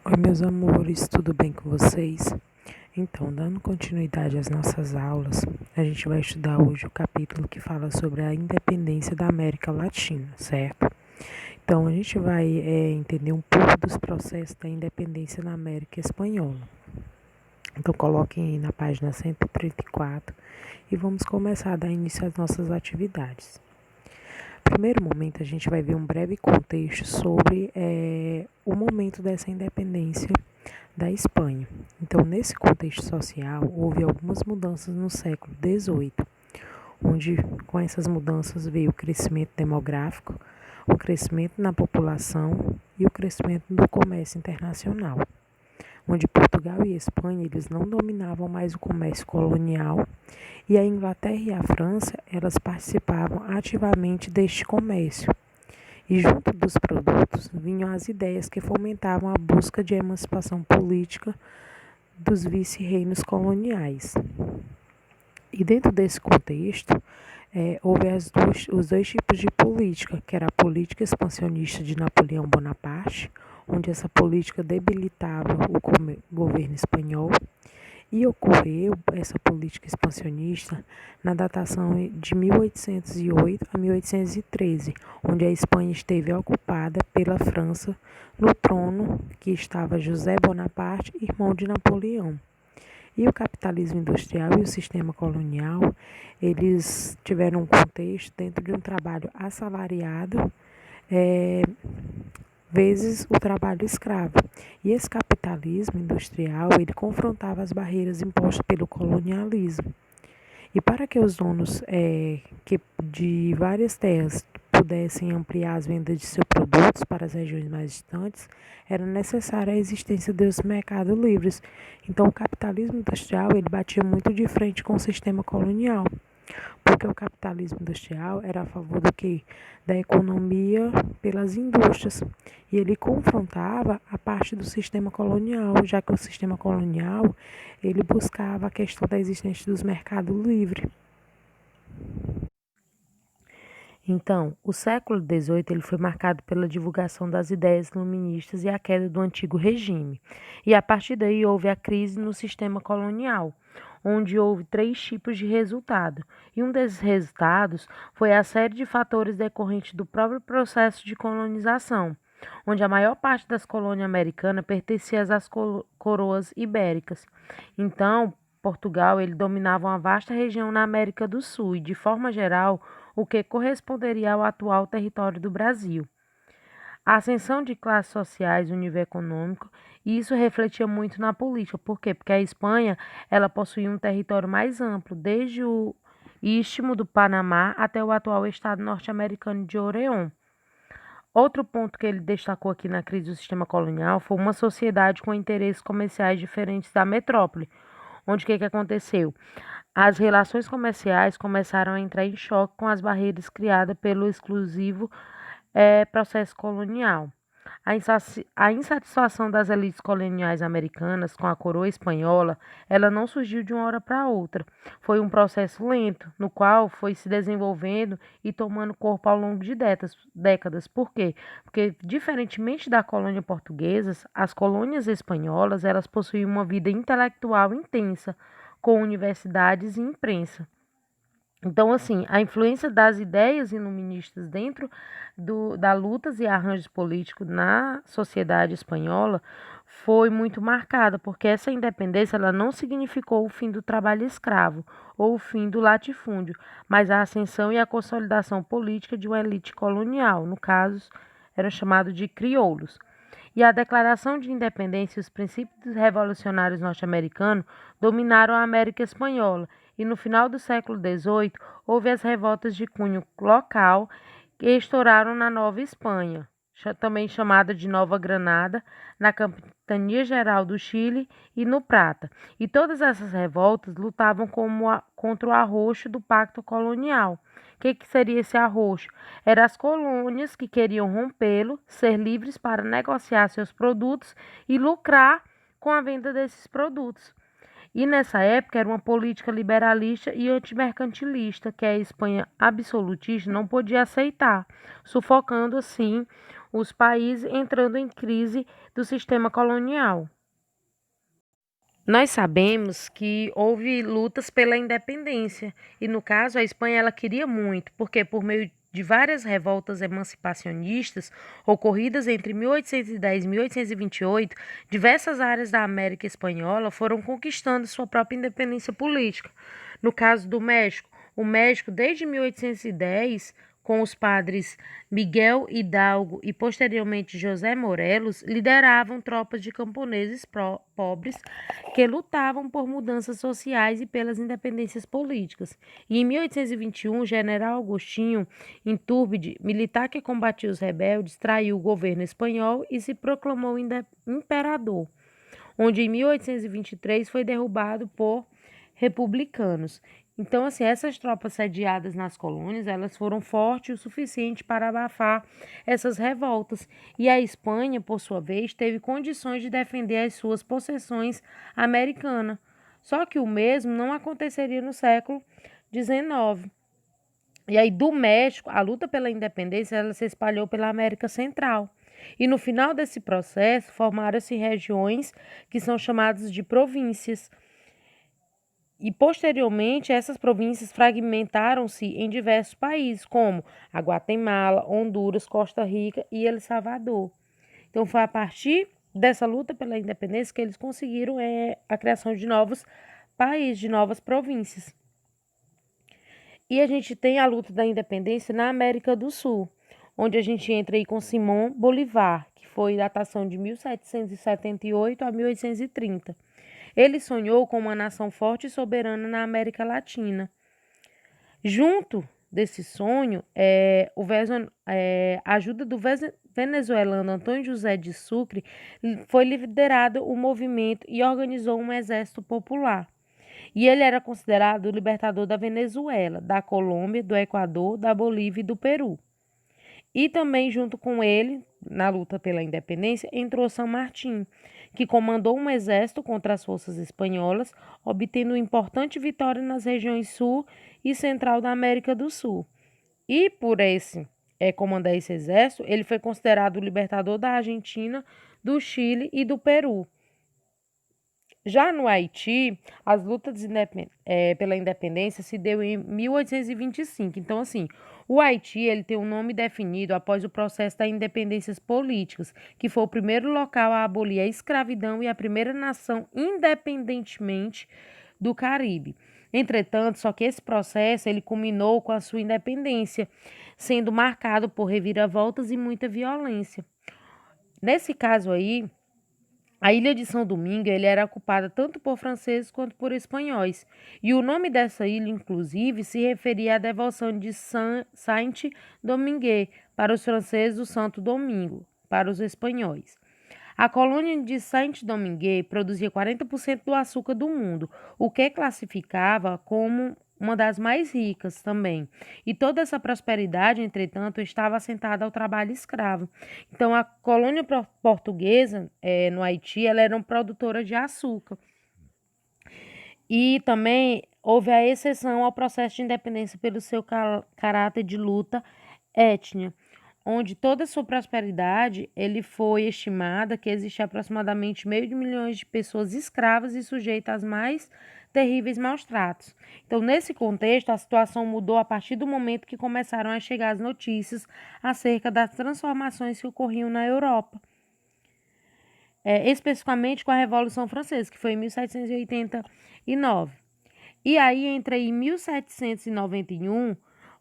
Oi, meus amores, tudo bem com vocês? Então, dando continuidade às nossas aulas, a gente vai estudar hoje o capítulo que fala sobre a independência da América Latina, certo? Então, a gente vai entender um pouco dos processos da independência na América Espanhola. Então, coloquem aí na página 134 e vamos começar a dar início às nossas atividades. Primeiro momento, a gente vai ver um breve contexto sobre o momento dessa independência da Espanha. Então, nesse contexto social, houve algumas mudanças no século XVIII, onde com essas mudanças veio o crescimento demográfico, o crescimento na população e o crescimento do comércio internacional, onde Portugal e Espanha eles não dominavam mais o comércio colonial e a Inglaterra e a França elas participavam ativamente deste comércio. E junto dos produtos vinham as ideias que fomentavam a busca de emancipação política dos vice-reinos coloniais. E dentro desse contexto, houve os dois tipos de política, que era a política expansionista de Napoleão Bonaparte, onde essa política debilitava o governo espanhol, e ocorreu essa política expansionista na datação de 1808 a 1813, onde a Espanha esteve ocupada pela França. No trono que estava José Bonaparte, irmão de Napoleão. E o capitalismo industrial e o sistema colonial, eles tiveram um contexto dentro de um trabalho assalariado, vezes o trabalho escravo. E esse capitalismo industrial, ele confrontava as barreiras impostas pelo colonialismo. E para que os donos de várias terras pudessem ampliar as vendas de seus produtos para as regiões mais distantes, era necessária a existência dos mercados livres. Então, o capitalismo industrial ele batia muito de frente com o sistema colonial, porque o capitalismo industrial era a favor do quê? Da economia pelas indústrias. E ele confrontava a parte do sistema colonial, já que o sistema colonial ele buscava a questão da existência dos mercados livres. Então, o século XVIII ele foi marcado pela divulgação das ideias iluministas e a queda do antigo regime. E a partir daí houve a crise no sistema colonial, onde houve três tipos de resultado. E um desses resultados foi a série de fatores decorrentes do próprio processo de colonização, onde a maior parte das colônias americanas pertencia às coroas ibéricas. Então, Portugal ele dominava uma vasta região na América do Sul e, de forma geral, o que corresponderia ao atual território do Brasil. A ascensão de classes sociais no nível econômico, e isso refletia muito na política. Por quê? Porque a Espanha ela possuía um território mais amplo, desde o istmo do Panamá até o atual estado norte-americano de Oregon. Outro ponto que ele destacou aqui na crise do sistema colonial foi uma sociedade com interesses comerciais diferentes da metrópole, onde o que aconteceu? As relações comerciais começaram a entrar em choque com as barreiras criadas pelo exclusivo processo colonial. A insatisfação das elites coloniais americanas com a coroa espanhola, ela não surgiu de uma hora para outra. Foi um processo lento, no qual foi se desenvolvendo e tomando corpo ao longo de décadas. Por quê? Porque, diferentemente da colônia portuguesa, as colônias espanholas, elas possuíam uma vida intelectual intensa, com universidades e imprensa. Então, assim, a influência das ideias iluministas dentro da lutas e arranjos políticos na sociedade espanhola foi muito marcada, porque essa independência ela não significou o fim do trabalho escravo ou o fim do latifúndio, mas a ascensão e a consolidação política de uma elite colonial, no caso, eram chamados de crioulos. E a Declaração de Independência e os princípios revolucionários norte-americanos dominaram a América Espanhola, e no final do século XVIII houve as revoltas de cunho local que estouraram na Nova Espanha, também chamada de Nova Granada, na Capitania Geral do Chile e no Prata. E todas essas revoltas lutavam contra o arroxo do pacto colonial. O que seria esse arroxo? Eram as colônias que queriam rompê-lo, ser livres para negociar seus produtos e lucrar com a venda desses produtos. E nessa época era uma política liberalista e antimercantilista que a Espanha absolutista não podia aceitar, sufocando assim os países entrando em crise do sistema colonial. Nós sabemos que houve lutas pela independência e, no caso, a Espanha ela queria muito, porque por meio de várias revoltas emancipacionistas ocorridas entre 1810 e 1828, diversas áreas da América Espanhola foram conquistando sua própria independência política. No caso do México, o México, desde 1810, com os padres Miguel Hidalgo e posteriormente José Morelos, lideravam tropas de camponeses pobres que lutavam por mudanças sociais e pelas independências políticas. E em 1821, o general Agostinho Iturbide, militar que combatia os rebeldes, traiu o governo espanhol e se proclamou imperador, onde em 1823 foi derrubado por republicanos. Então, assim, essas tropas sediadas nas colônias, elas foram fortes o suficiente para abafar essas revoltas. E a Espanha, por sua vez, teve condições de defender as suas possessões americanas. Só que o mesmo não aconteceria no século XIX. E aí, do México, a luta pela independência, ela se espalhou pela América Central. E no final desse processo, formaram-se regiões que são chamadas de províncias. E, posteriormente, essas províncias fragmentaram-se em diversos países, como a Guatemala, Honduras, Costa Rica e El Salvador. Então, foi a partir dessa luta pela independência que eles conseguiram a criação de novos países, de novas províncias. E a gente tem a luta da independência na América do Sul, onde a gente entra aí com Simão Bolívar, que foi datação de 1778 a 1830. Ele sonhou com uma nação forte e soberana na América Latina. Junto desse sonho, a ajuda do venezuelano Antônio José de Sucre foi liderado o movimento e organizou um exército popular. E ele era considerado o libertador da Venezuela, da Colômbia, do Equador, da Bolívia e do Peru. E também, junto com ele, na luta pela independência, entrou São Martín, que comandou um exército contra as forças espanholas, obtendo importante vitória nas regiões sul e central da América do Sul. E por comandar esse exército, ele foi considerado o libertador da Argentina, do Chile e do Peru. Já no Haiti, as lutas pela independência se deu em 1825. Então, assim, o Haiti ele tem um nome definido após o processo das independências políticas, que foi o primeiro local a abolir a escravidão e a primeira nação independentemente do Caribe. Entretanto, só que esse processo ele culminou com a sua independência, sendo marcado por reviravoltas e muita violência. Nesse caso aí, a ilha de São Domingo ele era ocupada tanto por franceses quanto por espanhóis. E o nome dessa ilha, inclusive, se referia à devoção de Saint-Domingue para os franceses do Santo Domingo, para os espanhóis. A colônia de Saint-Domingue produzia 40% do açúcar do mundo, o que classificava como uma das mais ricas também. E toda essa prosperidade, entretanto, estava assentada ao trabalho escravo. Então, a colônia portuguesa no Haiti, ela era uma produtora de açúcar. E também houve a exceção ao processo de independência pelo seu caráter de luta étnica, onde toda a sua prosperidade ele foi estimada que existia aproximadamente 500 mil de pessoas escravas e sujeitas às mais terríveis maus tratos. Então, nesse contexto, a situação mudou a partir do momento que começaram a chegar as notícias acerca das transformações que ocorriam na Europa, especificamente com a Revolução Francesa, que foi em 1789. E aí entra em 1791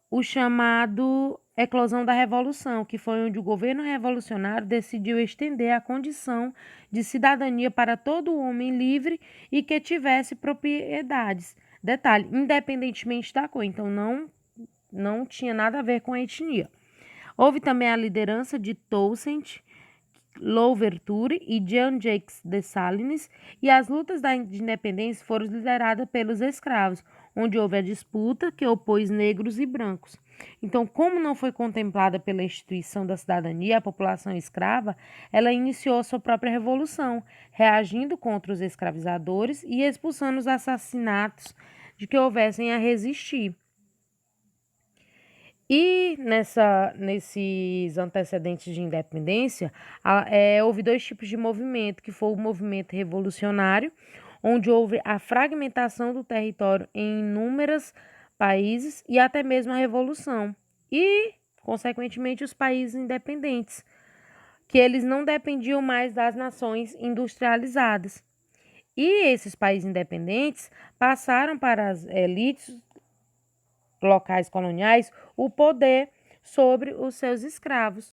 o chamado Eclosão da Revolução, que foi onde o governo revolucionário decidiu estender a condição de cidadania para todo homem livre e que tivesse propriedades. Detalhe, independentemente da cor, então não tinha nada a ver com a etnia. Houve também a liderança de Toussaint Louverture e Jean-Jacques Dessalines, e as lutas da independência foram lideradas pelos escravos, onde houve a disputa que opôs negros e brancos. Então, como não foi contemplada pela instituição da cidadania a população escrava, ela iniciou sua própria revolução, reagindo contra os escravizadores e expulsando os assassinatos de que houvessem a resistir. E nesses antecedentes de independência, houve dois tipos de movimento, que foi o movimento revolucionário, onde houve a fragmentação do território em inúmeros países e até mesmo a revolução. E, consequentemente, os países independentes, que eles não dependiam mais das nações industrializadas. E esses países independentes passaram para as elites locais coloniais o poder sobre os seus escravos.